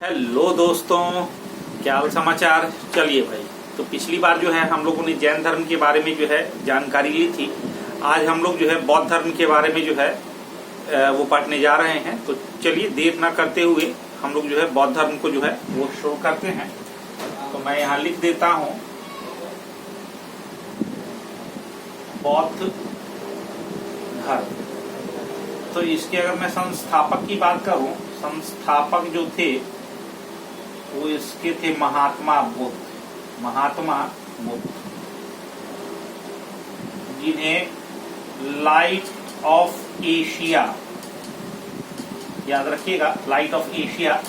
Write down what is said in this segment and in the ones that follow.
Hello दोस्तों, क्या हाल समाचार। चलिए भाई, तो पिछली बार जो है हम लोगों ने जैन धर्म के बारे में जो है जानकारी ली थी। आज हम लोग जो है बौद्ध धर्म के बारे में जो है वो पढ़ने जा रहे हैं। तो चलिए देर ना करते हुए हम लोग जो है बौद्ध धर्म को जो है वो शुरू करते हैं। तो मैं यहाँ लिख देता हूँ बौद्ध धर्म। तो इसके अगर मैं संस्थापक की बात करूं, संस्थापक जो थे वो इसके थे महात्मा बुद्ध। जिन्हें लाइट ऑफ एशिया, याद रखिएगा, लाइट ऑफ एशिया,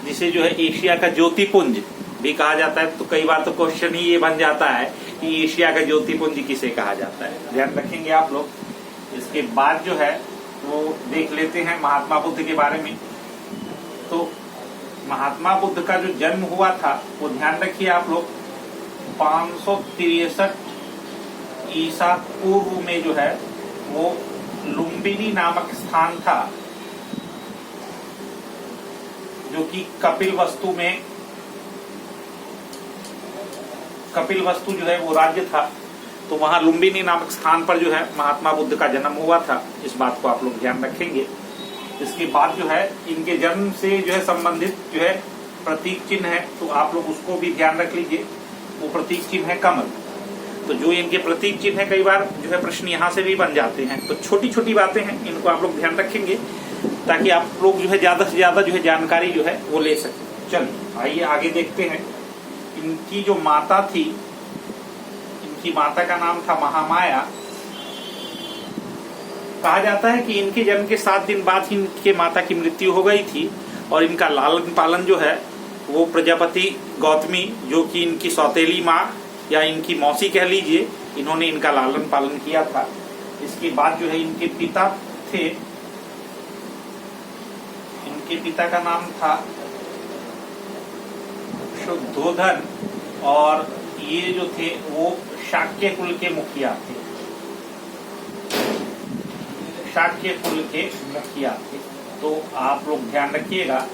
जिसे जो है एशिया का ज्योतिपुंज भी कहा जाता है। तो कई बार तो क्वेश्चन ही ये बन जाता है कि एशिया का ज्योतिपुंज किसे कहा जाता है, ध्यान रखेंगे आप लोग। इसके बाद जो है वो देख लेते हैं महात्मा बुद्ध के बारे में। तो महात्मा बुद्ध का जो जन्म हुआ था वो ध्यान रखिए आप लोग 563 ईसा पूर्व में जो है वो लुम्बिनी नामक स्थान था, जो कि कपिलवस्तु जो है वो राज्य था। तो वहां लुम्बिनी नामक स्थान पर जो है महात्मा बुद्ध का जन्म हुआ था। इस बात को आप लोग ध्यान रखेंगे। इसके बाद जो है इनके जन्म से जो है संबंधित जो है प्रतीक चिन्ह है, तो आप लोग उसको भी ध्यान रख लीजिए। वो प्रतीक चिन्ह है कमल। तो जो इनके प्रतीक चिन्ह है, कई बार जो है प्रश्न यहाँ से भी बन जाते हैं। तो छोटी छोटी बातें हैं, इनको आप लोग ध्यान रखेंगे ताकि आप लोग जो है ज्यादा से ज्यादा जो है जानकारी जो है वो ले सके। चलिए आइए आगे देखते हैं। इनकी जो माता थी, इनकी माता का नाम था महामाया। कहा जाता है कि इनके जन्म के 7 दिन बाद ही इनके माता की मृत्यु हो गई थी और इनका लालन पालन जो है वो प्रजापति गौतमी, जो कि इनकी सौतेली माँ या इनकी मौसी कह लीजिए, इन्होंने इनका लालन पालन किया था। इसके बाद जो है इनके पिता थे, इनके पिता का नाम था शुद्धोधन और ये जो थे वो शाक्य कुल के मुखिया थे। शाक्य कुल के मुखिया थे, तो आप लोग ध्यान रखिएगा।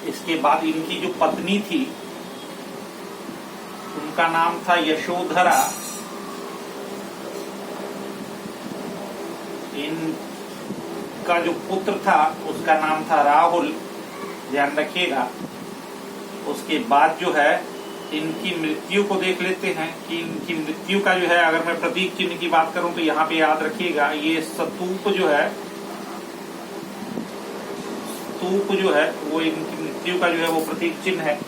इसके बाद इनकी जो पत्नी थी उनका नाम था यशोधरा। इनका जो पुत्र था उसका नाम था राहुल, ध्यान रखिएगा। उसके बाद जो है इनकी मृत्यु को देख लेते हैं कि इनकी मृत्यु का जो है, अगर मैं प्रतीक चिन्ह की बात करूं तो यहाँ पे याद रखिएगा ये स्तूप जो है वो इनकी मृत्यु का जो है वो प्रतीक चिन्ह है।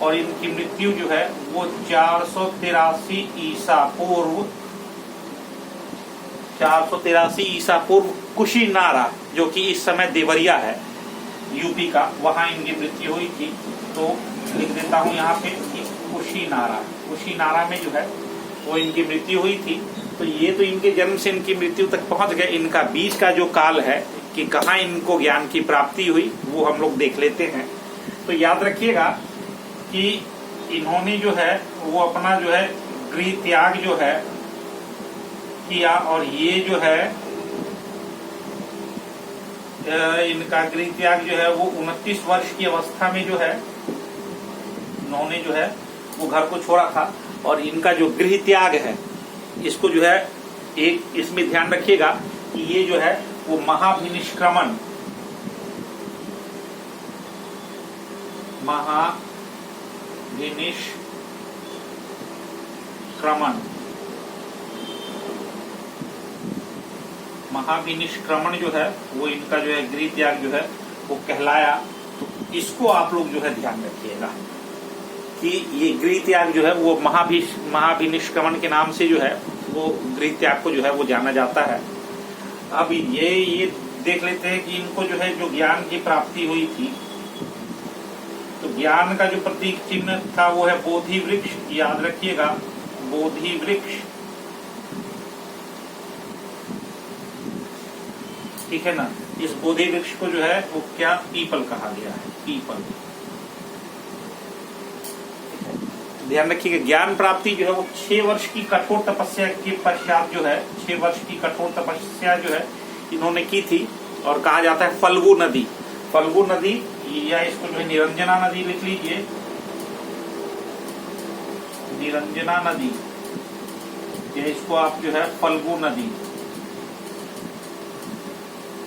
और इनकी मृत्यु जो है वो 483 ईसा पूर्व कुशीनारा, जो कि इस समय देवरिया है यूपी का, वहां इनकी मृत्यु हुई थी। तो लिख देता हूं यहाँ पे कुशीनारा में जो है वो इनकी मृत्यु हुई थी। तो ये तो इनके जन्म से इनकी मृत्यु तक पहुंच गए। इनका बीच का जो काल है कि कहाँ इनको ज्ञान की प्राप्ति हुई वो हम लोग देख लेते हैं। तो याद रखिएगा कि इन्होंने जो है वो अपना जो है गृह त्याग जो है किया, और ये जो है इनका गृह त्याग जो है वो 29 वर्ष की अवस्था में जो है उन्होंने जो है वो घर को छोड़ा था। और इनका जो गृह त्याग है, इसको जो है एक इसमें ध्यान रखिएगा कि ये जो है वो महाभिनिष्क्रमण जो है वो इनका जो है गृह त्याग जो है वो कहलाया। तो इसको आप लोग जो है ध्यान रखिएगा कि ये गृह त्याग जो है वो महाभिनिष्क्रमण के नाम से जो है वो गृह त्याग को जो है वो जाना जाता है। अब ये देख लेते हैं कि इनको जो है जो ज्ञान की प्राप्ति हुई थी, तो ज्ञान का जो प्रतीक चिन्ह था वो है बोधि वृक्ष। याद रखिएगा, बोधि वृक्ष, ठीक है ना। इस बोधि वृक्ष को जो है वो क्या, पीपल कहा गया है, पीपल। ध्यान रखिएगा, ज्ञान प्राप्ति जो है वो 6 वर्ष की कठोर तपस्या के पश्चात जो है 6 वर्ष की कठोर तपस्या जो है इन्होंने की थी। और कहा जाता है फल्गु नदी या इसको जो है निरंजना नदी लिख लीजिए, निरंजना नदी, या इसको आप जो है फल्गु नदी।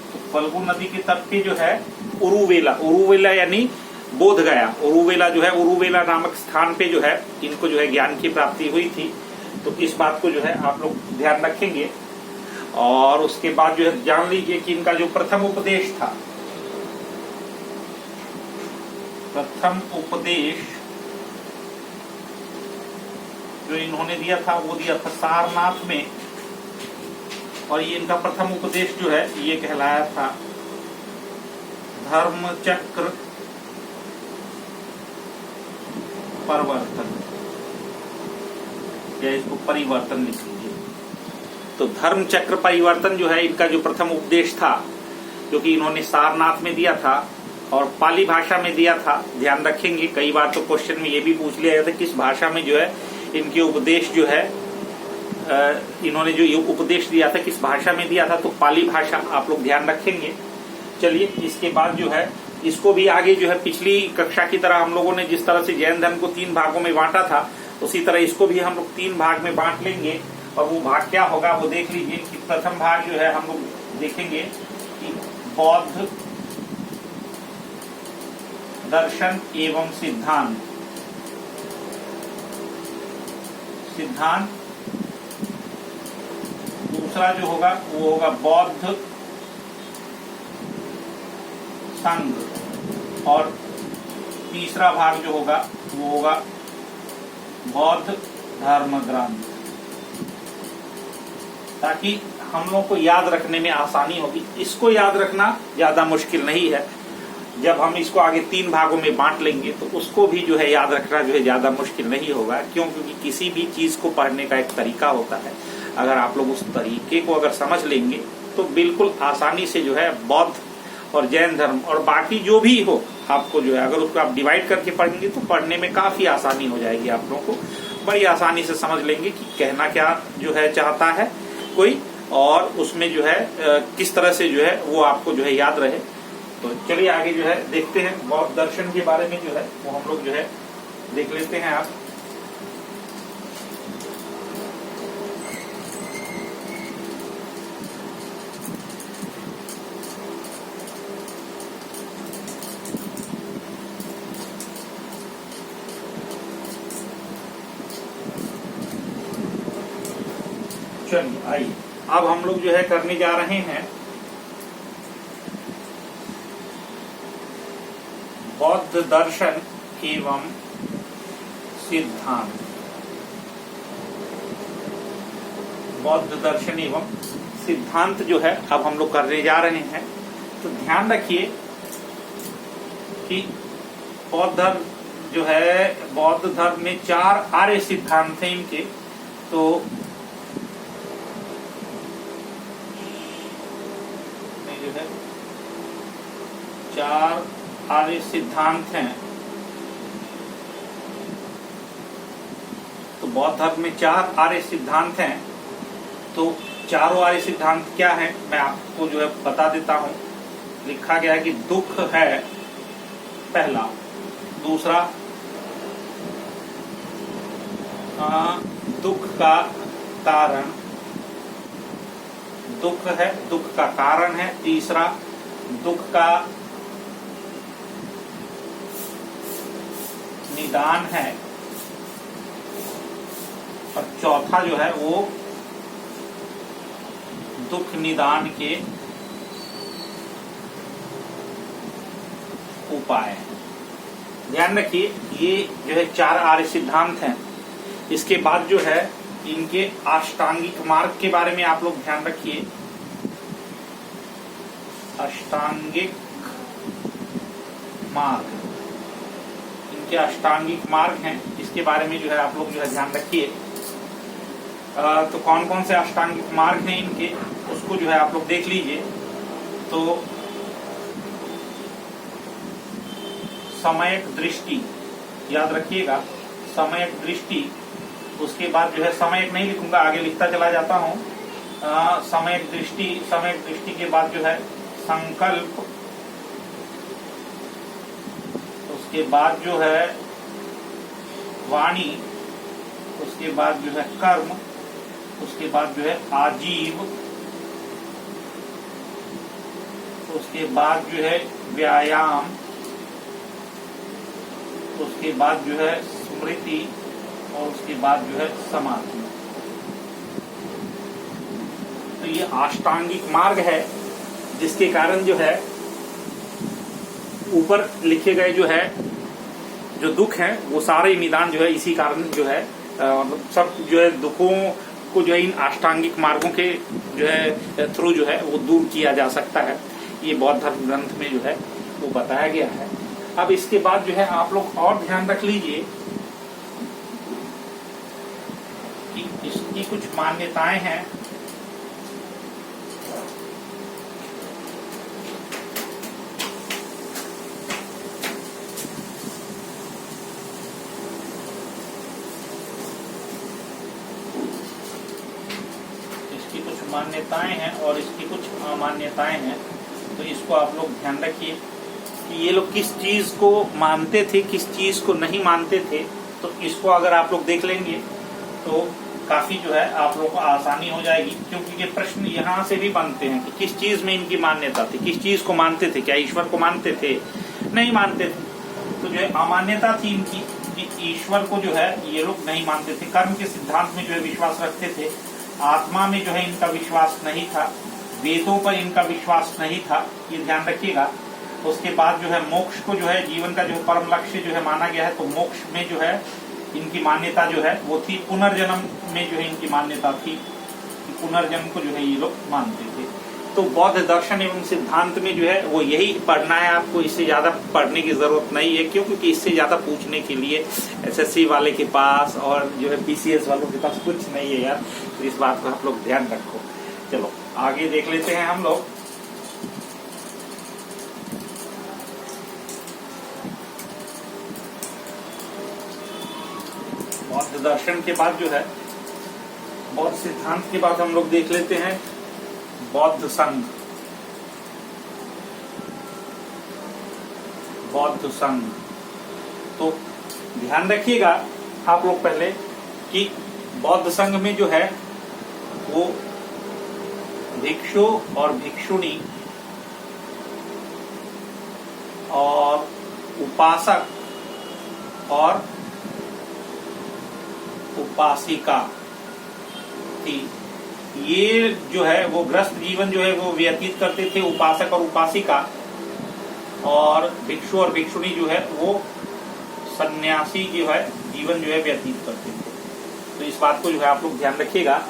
तो फल्गु नदी के तट पे जो है उरुवेला, उरुवेला यानी बोध गया, उरुवेला जो है, उरुवेला नामक स्थान पे जो है इनको जो है ज्ञान की प्राप्ति हुई थी। तो इस बात को जो है आप लोग ध्यान रखेंगे। और उसके बाद जो है जान लीजिए कि इनका जो प्रथम उपदेश था, प्रथम उपदेश जो इन्होंने दिया था वो दिया था सारनाथ में। और ये इनका प्रथम उपदेश जो है ये कहलाया था धर्म चक्र परिवर्तन, या इसको परिवर्तन लिख लीजिए। तो धर्म चक्र परिवर्तन जो है इनका जो प्रथम उपदेश था, जो कि इन्होंने सारनाथ में दिया था और पाली भाषा में दिया था। ध्यान रखेंगे, कई बार तो क्वेश्चन में ये भी पूछ लिया जाता है किस भाषा में जो है इनके उपदेश जो है इन्होंने जो ये उपदेश दिया था किस भाषा में दिया था, तो पाली भाषा आप लोग ध्यान रखेंगे। चलिए, इसके बाद जो है इसको भी आगे जो है पिछली कक्षा की तरह हम लोगों ने जिस तरह से जैन धर्म को 3 भागों में बांटा था, उसी तरह इसको भी हम लोग 3 भाग में बांट लेंगे। और वो भाग क्या होगा वो देख लीजिए कि प्रथम भाग जो है हम लोग देखेंगे कि बौद्ध दर्शन एवं सिद्धांत, सिद्धांत। दूसरा जो होगा वो होगा बौद्ध संघ, और तीसरा भाग जो होगा वो होगा बौद्ध धर्म ग्रंथ, ताकि हम लोग को याद रखने में आसानी होगी। इसको याद रखना ज्यादा मुश्किल नहीं है। जब हम इसको आगे 3 भागों में बांट लेंगे तो उसको भी जो है याद रखना जो है ज्यादा मुश्किल नहीं होगा। क्यों? क्योंकि किसी भी चीज को पढ़ने का एक तरीका होता है। अगर आप लोग उस तरीके को अगर समझ लेंगे तो बिल्कुल आसानी से जो है बौद्ध और जैन धर्म और बाकी जो भी हो आपको जो है अगर उसको आप डिवाइड करके पढ़ेंगे तो पढ़ने में काफी आसानी हो जाएगी। आप लोगों को बड़ी आसानी से समझ लेंगे कि कहना क्या जो है चाहता है कोई, और उसमें जो है किस तरह से जो है वो आपको जो है याद रहे। तो चलिए आगे जो है देखते हैं बौद्ध दर्शन के बारे में जो है वो हम लोग जो है देख लेते हैं। आप चलिए आइए, अब हम लोग जो है करने जा रहे हैं बौद्ध दर्शन एवं सिद्धांत। बौद्ध दर्शन एवं सिद्धांत जो है अब हम लोग करने जा रहे हैं। तो ध्यान रखिए कि बौद्ध धर्म जो है, बौद्ध धर्म में 4 आर्य सिद्धांत हैं इनके। तो जो है 4 आर्य सिद्धांत हैं। तो बौद्ध धर्म में 4 आर्य सिद्धांत हैं। तो चारों आर्य सिद्धांत क्या है मैं आपको जो है बता देता हूं। लिखा गया है कि दुख है पहला, दूसरा दुख का कारण, दुख है, दुख का कारण है। तीसरा दुख का निदान है, और चौथा जो है वो दुख निदान के उपाय है। ध्यान रखिए ये जो है 4 आर्य सिद्धांत हैं। इसके बाद जो है इनके अष्टांगिक मार्ग के बारे में आप लोग ध्यान रखिए। अष्टांगिक मार्ग, इनके अष्टांगिक मार्ग हैं, इसके बारे में जो है आप लोग जो है ध्यान रखिए। तो कौन कौन से अष्टांगिक मार्ग हैं इनके, उसको जो है आप लोग देख लीजिए। तो समयक दृष्टि, याद रखिएगा समयक दृष्टि। उसके बाद जो है समयक नहीं लिखूंगा, आगे लिखता चला जाता हूं। समयक दृष्टि, समयक दृष्टि के बाद जो है संकल्प उसके बाद जो है वाणी, उसके बाद जो है कर्म, उसके बाद जो है आजीव, उसके बाद जो है व्यायाम, उसके बाद जो है स्मृति और उसके बाद जो है समाधि। तो ये अष्टांगिक मार्ग है, जिसके कारण जो है ऊपर लिखे गए जो है जो दुख है वो सारे निदान जो है इसी कारण जो है सब जो है दुखों को जो है इन अष्टांगिक मार्गों के जो है थ्रू जो है वो दूर किया जा सकता है। ये बौद्ध धर्म ग्रंथ में जो है वो बताया गया है। अब इसके बाद जो है आप लोग और ध्यान रख लीजिए कि इसकी कुछ मान्यताएं हैं। मान्यताएं हैं और इसकी कुछ अमान्यताएं हैं। तो इसको आप लोग ध्यान रखिए कि ये लोग किस चीज को मानते थे, किस चीज को नहीं मानते थे। तो इसको अगर आप लोग देख लेंगे तो काफी जो है आप लोग को आसानी हो जाएगी, क्योंकि ये प्रश्न यहाँ से भी बनते हैं कि किस चीज में इनकी मान्यता थी, किस चीज को मानते थे, क्या ईश्वर को मानते थे, नहीं मानते थे। तो जो है अमान्यता थी इनकी कि ईश्वर को जो है ये लोग नहीं मानते थे, कर्म के सिद्धांत में जो है विश्वास रखते थे, आत्मा में जो है इनका विश्वास नहीं था, वेदों पर इनका विश्वास नहीं था, ये ध्यान रखिएगा। उसके बाद जो है मोक्ष को जो है जीवन का जो परम लक्ष्य जो है माना गया है, तो मोक्ष में जो है इनकी मान्यता जो है वो थी। पुनर्जन्म में जो है इनकी मान्यता थी कि पुनर्जन्म को जो है ये लोग मानते थे। तो बौद्ध दर्शन एवं सिद्धांत में जो है वो यही पढ़ना है आपको, इससे ज्यादा पढ़ने की जरूरत नहीं है, क्योंकि इससे ज्यादा पूछने के लिए एसएससी वाले के पास और जो है पीसीएस वालों के पास कुछ नहीं है यार। तो इस बात को आप लोग ध्यान रखो। चलो आगे देख लेते हैं हम लोग। बौद्ध दर्शन के बाद जो है बौद्ध सिद्धांत के बाद हम लोग देख लेते हैं बौद्ध संघ। बौद्ध संघ तो ध्यान रखिएगा आप लोग पहले कि बौद्ध संघ में जो है वो भिक्षु और भिक्षुणी और उपासक और उपासिका थी। ये जो है वो गृहस्थ जीवन जो है वो व्यतीत करते थे उपासक और उपासिका, और भिक्षु और भिक्षुणी जो है वो सन्यासी जो है जीवन जो है व्यतीत करते थे। तो इस बात को जो है आप लोग ध्यान रखिएगा।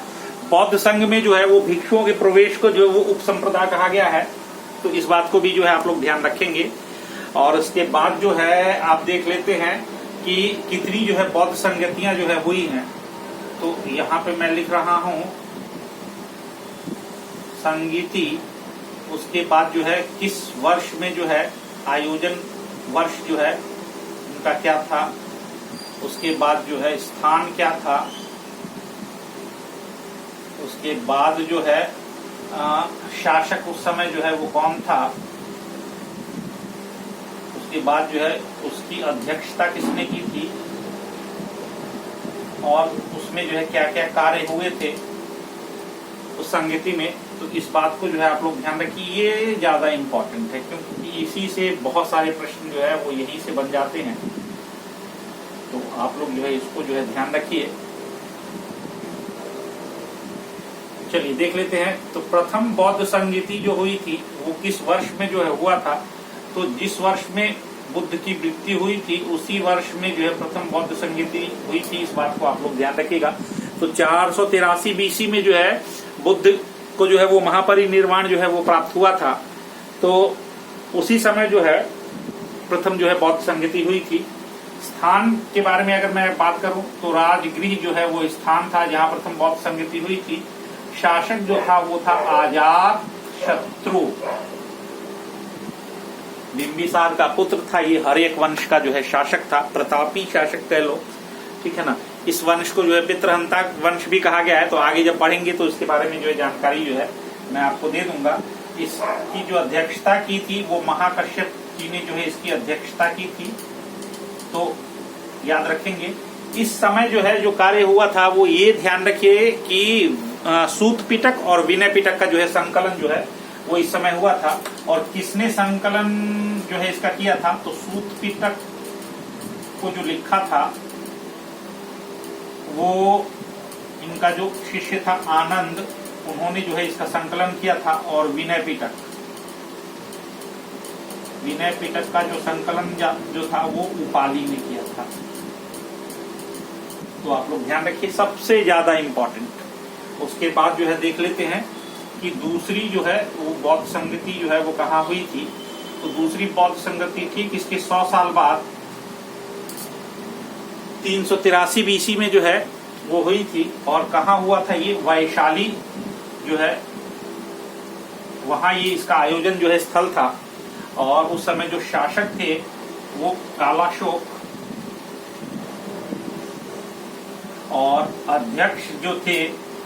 बौद्ध संघ में जो है वो भिक्षुओं के प्रवेश को जो है वो उपसंप्रदाय कहा गया है, तो इस बात को भी जो है आप लोग ध्यान रखेंगे। और उसके बाद जो है आप देख लेते हैं कि कितनी जो है बौद्ध संगतियां जो है हुई हैं। तो यहाँ पे मैं लिख रहा हूं संगीति, उसके बाद जो है किस वर्ष में जो है आयोजन वर्ष जो है उनका क्या था, उसके बाद जो है स्थान क्या था, उसके बाद जो है शासक उस समय जो है वो कौन था, उसके बाद जो है उसकी अध्यक्षता किसने की थी, और उसमें जो है क्या क्या कार्य हुए थे उस संगति में। तो इस बात को जो है आप लोग ध्यान रखिए, ये ज्यादा इम्पोर्टेंट है, क्योंकि इसी से बहुत सारे प्रश्न जो है वो यहीं से बन जाते हैं। तो आप लोग जो है इसको जो है ध्यान रखिए। चलिए देख लेते हैं। तो प्रथम बौद्ध संगति जो हुई थी वो किस वर्ष में जो है हुआ था। तो जिस वर्ष में बुद्ध की मृत्यु हुई थी उसी वर्ष में जो है प्रथम बौद्ध संगति हुई थी, इस बात को आप लोग ध्यान रखिएगा। तो 483 बीसी में जो है बुद्ध को जो है वो महापरिनिर्वाण जो है वो प्राप्त हुआ था। तो उसी समय जो है प्रथम जो है बौद्ध संगति हुई थी। स्थान के बारे में अगर मैं बात करूं तो राजगृह जो है वो स्थान था जहां प्रथम बौद्ध संगति हुई थी। शासक जो था वो था अजात शत्रु, बिंबिसार का पुत्र था। ये हर एक वंश का जो है शासक था, प्रतापी शासक कह लो, ठीक है ना। इस वंश को जो है पितृहंता वंश भी कहा गया है। तो आगे जब पढ़ेंगे तो इसके बारे में जो है जानकारी जो है मैं आपको दे दूंगा। इसकी जो अध्यक्षता की थी वो महाकश्यप जी ने जो है इसकी अध्यक्षता की थी। तो याद रखेंगे। इस समय जो है जो कार्य हुआ था वो ये ध्यान रखिए कि सूत पिटक और विनय पिटक का जो है संकलन जो है वो इस समय हुआ था। और किसने संकलन जो है इसका किया था, तो सूत पिटक को जो लिखा था वो इनका जो शिष्य था आनंद, उन्होंने जो है इसका संकलन किया था। और विनय पिटक का जो संकलन जो था वो उपाली ने किया था। तो आप लोग ध्यान रखिए, सबसे ज्यादा इंपॉर्टेंट। उसके बाद जो है देख लेते हैं कि दूसरी जो है वो बौद्ध संगति जो है वो कहाँ हुई थी। तो दूसरी बौद्ध संगति थी इसके 100 साल बाद 383 बीसी में जो है वो हुई थी। और कहाँ हुआ था ये, वैशाली जो है वहां ये इसका आयोजन जो है स्थल था। और उस समय जो शासक थे वो कालाशोक, और अध्यक्ष जो थे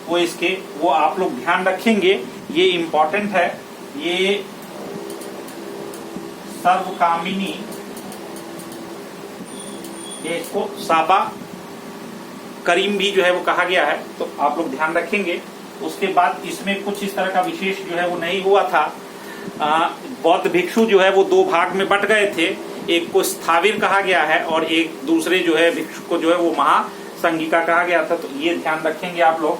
वो इसके, वो आप लोग ध्यान रखेंगे, ये इंपॉर्टेंट है, ये सर्वकामिनी, ये इसको साबा करीम भी जो है वो कहा गया है। तो आप लोग ध्यान रखेंगे। उसके बाद इसमें कुछ इस तरह का विशेष जो है वो नहीं हुआ था। बौद्ध भिक्षु जो है वो दो भाग में बट गए थे, एक को स्थाविर कहा गया है और एक दूसरे जो है भिक्षु को जो है वो महासंगिका कहा गया था। तो ये ध्यान रखेंगे आप लोग।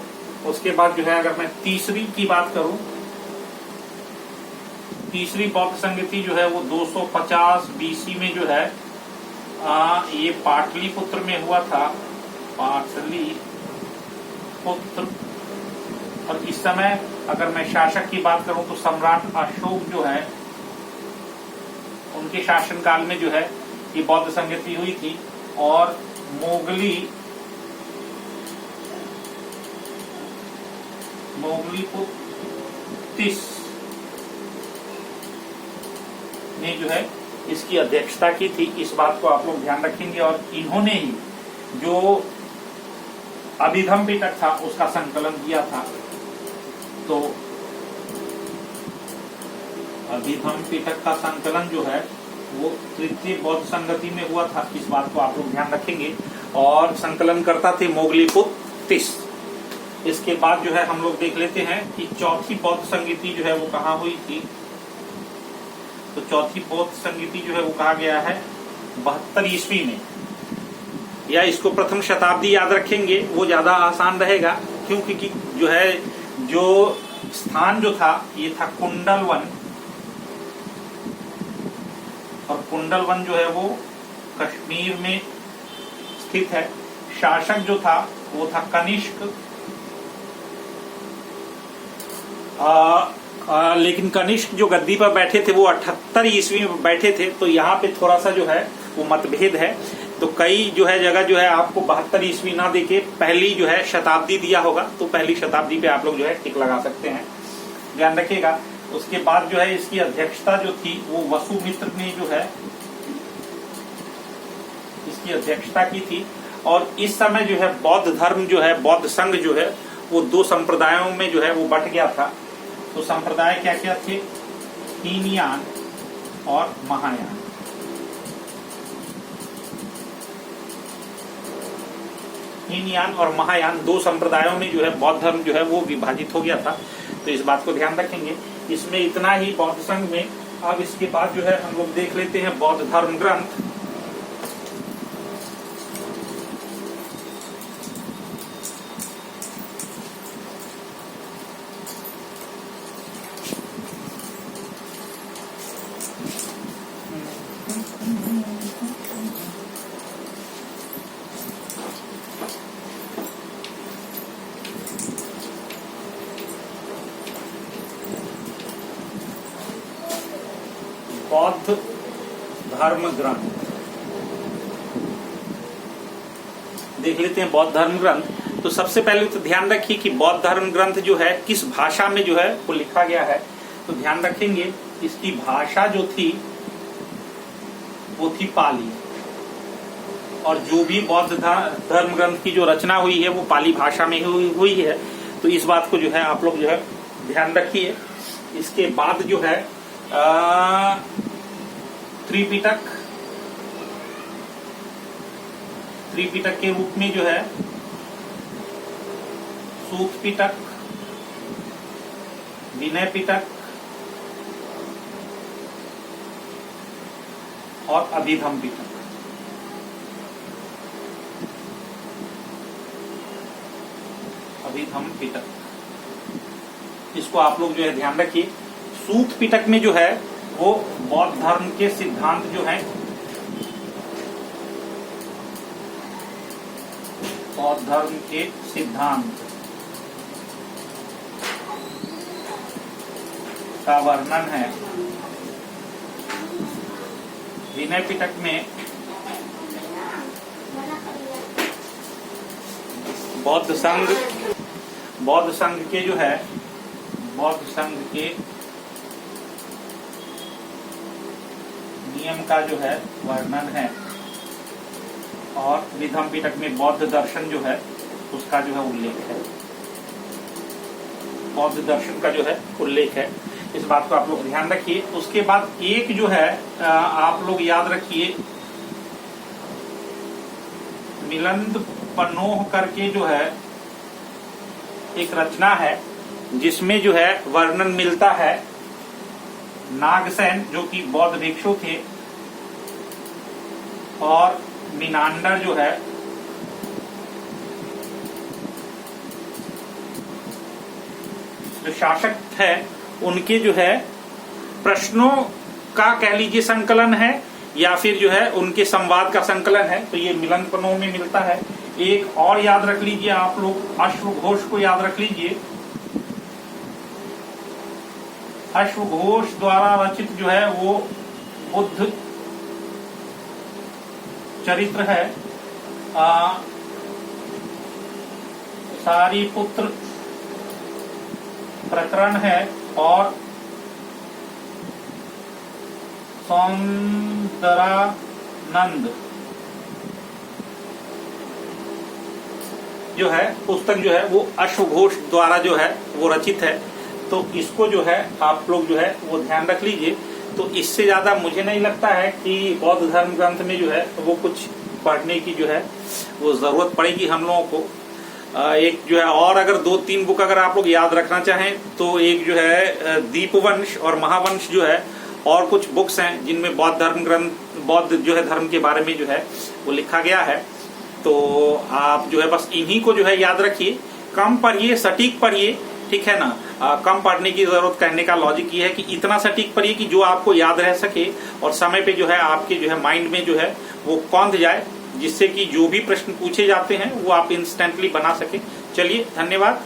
उसके बाद जो है अगर मैं तीसरी की बात करूं, तीसरी बौद्ध संगति जो है वो 250 बीसी में जो है ये पाटलिपुत्र में हुआ था, पाटलिपुत्र। और इस समय अगर मैं शासक की बात करूं तो सम्राट अशोक जो है उनके शासनकाल में जो है ये बौद्ध संगति हुई थी। और मोगलीपुतिस ने जो है इसकी अध्यक्षता की थी। इस बात को आप लोग ध्यान रखेंगे। और इन्होंने ही जो अभिधम पिटक था उसका संकलन किया था। तो अभिधम पिटक का संकलन जो है वो तृतीय बौद्ध संगति में हुआ था। इस बात को आप लोग ध्यान रखेंगे। और संकलन करता थे मोगलीपुतिस। इसके बाद जो है हम लोग देख लेते हैं कि चौथी बौद्ध संगति जो है वो कहाँ हुई थी। तो चौथी बौद्ध संगति जो है वो कहा गया है 72 ईस्वी में, या इसको प्रथम शताब्दी याद रखेंगे वो ज्यादा आसान रहेगा। क्योंकि जो है जो स्थान जो था ये था कुंडलवन। और कुंडलवन जो है वो कश्मीर में स्थित है। शासक जो था वो था कनिष्क। लेकिन कनिष्क जो गद्दी पर बैठे थे वो 78 ईस्वी में बैठे थे। तो यहाँ पे थोड़ा सा जो है वो मतभेद है। तो कई जो है जगह जो है आपको 72 ईस्वी ना देके पहली जो है शताब्दी दिया होगा, तो पहली शताब्दी पे आप लोग जो है टिक लगा सकते हैं, ध्यान रखिएगा। उसके बाद जो है इसकी अध्यक्षता जो थी वो वसुमित्र ने जो है इसकी अध्यक्षता की थी। और इस समय जो है बौद्ध धर्म जो है, बौद्ध संघ जो है वो दो संप्रदायों में जो है वो बट गया था। तो संप्रदाय क्या क्या थे, हीनयान और महायान। हीनयान और महायान दो संप्रदायों में जो है बौद्ध धर्म जो है वो विभाजित हो गया था। तो इस बात को ध्यान रखेंगे। इसमें इतना ही बौद्ध संघ में। अब इसके बाद जो है हम लोग देख लेते हैं बौद्ध धर्म ग्रंथ। बौद्ध धर्म ग्रंथ देख लेते हैं। बौद्ध धर्म ग्रंथ, तो सबसे पहले तो ध्यान रखिए कि बौद्ध धर्म ग्रंथ जो है किस भाषा में जो है वो लिखा गया है। तो ध्यान रखेंगे इसकी भाषा जो थी वो थी पाली। और जो भी बौद्ध धर्म ग्रंथ की जो रचना हुई है वो पाली भाषा में हुई है। तो इस बात को जो है आप लोग जो है ध्यान रखिए। इसके बाद जो है त्रिपिटक त्रिपिटक के रूप में जो है सूत पिटक, विनय पिटक और अभिधम पिटक। अभिधम पिटक, इसको आप लोग जो है ध्यान रखिए। सूत पिटक में जो है वो बौद्ध धर्म के सिद्धांत जो हैं, बौद्ध धर्म के सिद्धांत का वर्णन है। विनय पिटक में बौद्ध संघ के जो है बौद्ध संघ के नियम का जो है वर्णन है, और विधम पिटक में बौद्ध दर्शन जो है उसका जो है उल्लेख है। बौद्ध दर्शन का जो है उल्लेख है, इस बात को आप लोग ध्यान रखिए। उसके बाद एक जो है आप लोग याद रखिए, मिलिंद पनोह करके जो है एक रचना है जिसमें जो है वर्णन मिलता है नागसेन जो कि बौद्ध भिक्षु थे, और मिनांडर जो है जो शासक है उनके जो है प्रश्नों का कह लीजिए संकलन है, या फिर जो है उनके संवाद का संकलन है। तो ये मिलिंद पनोह में मिलता है। एक और याद रख लीजिए आप लोग, अश्वघोष को याद रख लीजिए। अश्वघोष द्वारा रचित जो है वो बुद्ध चरित्र है। सारीपुत्र प्रकरण है और सौंदरानंद जो है पुस्तक जो है वो अश्वघोष द्वारा जो है वो रचित है। तो इसको जो है आप लोग जो है वो ध्यान रख लीजिए। तो इससे ज्यादा मुझे नहीं लगता है कि बौद्ध धर्म ग्रंथ में जो है वो कुछ पढ़ने की जो है वो जरूरत पड़ेगी हम लोगों को। एक जो है और अगर 2-3 बुक अगर आप लोग याद रखना चाहें तो एक जो है दीपवंश और महावंश जो है, और कुछ बुक्स हैं जिनमें बौद्ध धर्म ग्रंथ, बौद्ध जो है धर्म के बारे में जो है वो लिखा गया है। तो आप जो है बस इन्हीं को जो है याद रखिए, कम पढ़िए, सटीक पढ़िए, ठीक है ना। कम पढ़ने की जरूरत कहने का लॉजिक ये है कि इतना सटीक पढ़िए कि जो आपको याद रह सके और समय पे जो है आपके जो है माइंड में जो है वो कौंध जाए, जिससे कि जो भी प्रश्न पूछे जाते हैं वो आप इंस्टेंटली बना सके। चलिए, धन्यवाद।